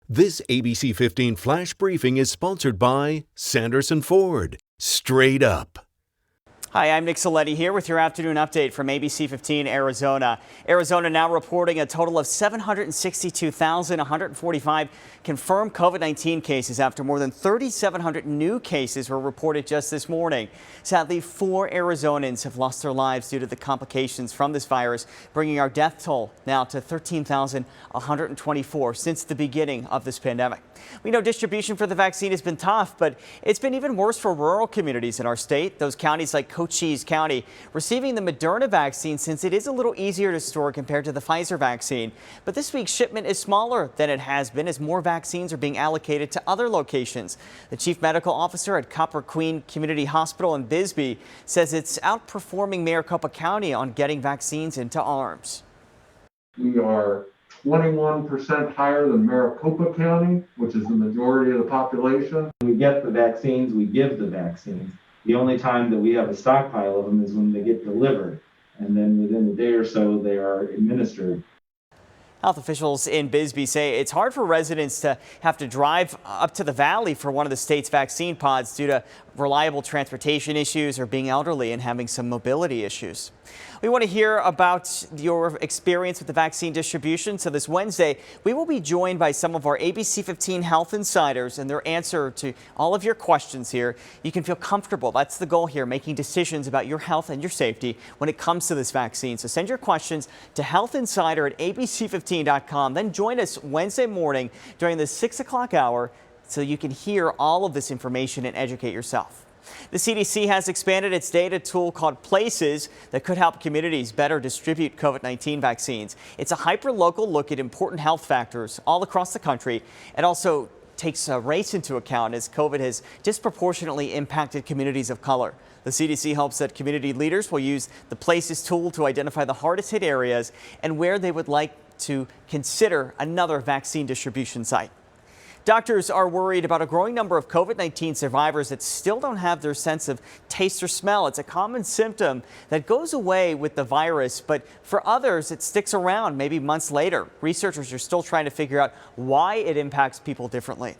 This ABC 15 Flash Briefing is sponsored by Sanderson Ford. Straight up. Hi, I'm Nick CILETTI here with your afternoon update from ABC15 Arizona. Arizona now reporting a total of 762,145 confirmed COVID-19 cases after more than 3,700 new cases were reported just this morning. Sadly, 4 Arizonans have lost their lives due to the complications from this virus, bringing our death toll now to 13,124 since the beginning of this pandemic. We know distribution for the vaccine has been tough, but it's been even worse for rural communities in our state. Those counties like Cochise County receiving the Moderna vaccine since it is a little easier to store compared to the Pfizer vaccine. But this week's shipment is smaller than it has been as more vaccines are being allocated to other locations. The chief medical officer at Copper Queen Community Hospital in Bisbee says it's outperforming Maricopa County on getting vaccines into arms. We are 21% higher than Maricopa County, which is the majority of the population. We get the vaccines, we give the vaccines. The only time that we have a stockpile of them is when they get delivered, and then within a day or so they are administered. Health officials in Bisbee say it's hard for residents to have to drive up to the valley for one of the state's vaccine pods due to reliable transportation issues or being elderly and having some mobility issues. We want to hear about your experience with the vaccine distribution. So this Wednesday, we will be joined by some of our ABC15 health insiders and their answer to all of your questions here. You can feel comfortable. That's the goal here, making decisions about your health and your safety when it comes to this vaccine. So send your questions to healthinsider@abc15.com. Then join us Wednesday morning during the 6 o'clock hour so you can hear all of this information and educate yourself. The CDC has expanded its data tool called Places that could help communities better distribute COVID-19 vaccines. It's a hyper-local look at important health factors all across the country. It also takes race into account as COVID has disproportionately impacted communities of color. The CDC hopes that community leaders will use the Places tool to identify the hardest hit areas and where they would like to consider another vaccine distribution site. Doctors are worried about a growing number of COVID-19 survivors that still don't have their sense of taste or smell. It's a common symptom that goes away with the virus, but for others, it sticks around maybe months later. Researchers are still trying to figure out why it impacts people differently.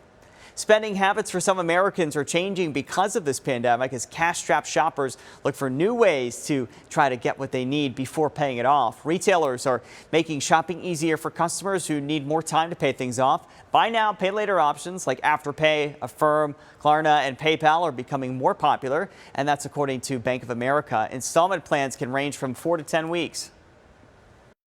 Spending habits for some Americans are changing because of this pandemic as cash-strapped shoppers look for new ways to try to get what they need before paying it off. Retailers are making shopping easier for customers who need more time to pay things off. Buy now, pay later options like Afterpay, Affirm, Klarna, and PayPal are becoming more popular, and that's according to Bank of America. Installment plans can range from 4 to 10 weeks.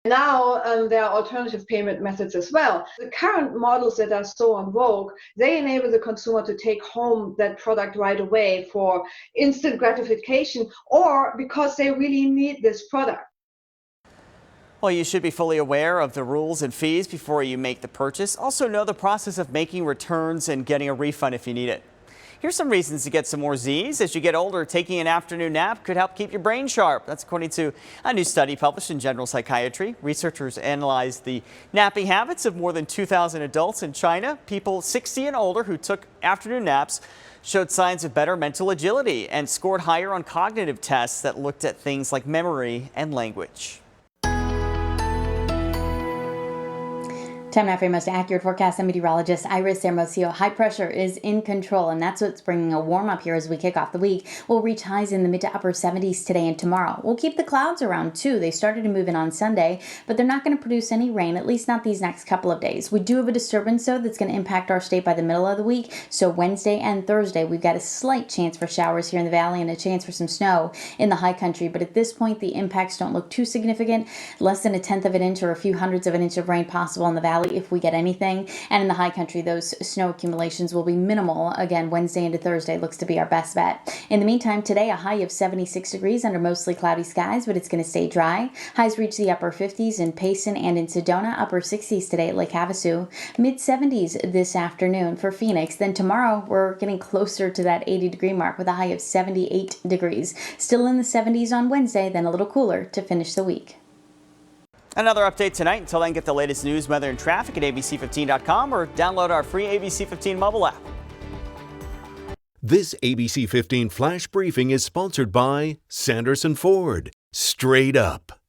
Now there are alternative payment methods as well. The current models that are so en vogue, they enable the consumer to take home that product right away for instant gratification or because they really need this product. Well, you should be fully aware of the rules and fees before you make the purchase. Also know the process of making returns and getting a refund if you need it. Here's some reasons to get some more Z's. As you get older, taking an afternoon nap could help keep your brain sharp. That's according to a new study published in General Psychiatry. Researchers analyzed the napping habits of more than 2,000 adults in China. People 60 and older who took afternoon naps showed signs of better mental agility and scored higher on cognitive tests that looked at things like memory and language. Time now for your most accurate forecast. I'm meteorologist Iris Hermosillo. High pressure is in control, and that's what's bringing a warm up here as we kick off the week. We'll reach highs in the mid to upper 70s today and tomorrow. We'll keep the clouds around too. They started to move in on Sunday, but they're not going to produce any rain, at least not these next couple of days. We do have a disturbance, though, that's going to impact our state by the middle of the week. So Wednesday and Thursday, we've got a slight chance for showers here in the valley and a chance for some snow in the high country. But at this point, the impacts don't look too significant. Less than 1/10 of an inch or a few hundredths of an inch of rain possible in the valley if we get anything. And in the high country, those snow accumulations will be minimal. Again, Wednesday into Thursday looks to be our best bet. In the meantime, today, a high of 76 degrees under mostly cloudy skies, but it's going to stay dry. Highs reach the upper 50s in Payson and in Sedona, upper 60s today at Lake Havasu, mid 70s this afternoon for Phoenix. Then tomorrow, we're getting closer to that 80-degree mark with a high of 78 degrees. Still in the 70s on Wednesday, then a little cooler to finish the week. Another update tonight. Until then, get the latest news, weather, and traffic at abc15.com or download our free ABC15 mobile app. This ABC 15 Flash Briefing is sponsored by Sanderson Ford. Straight up.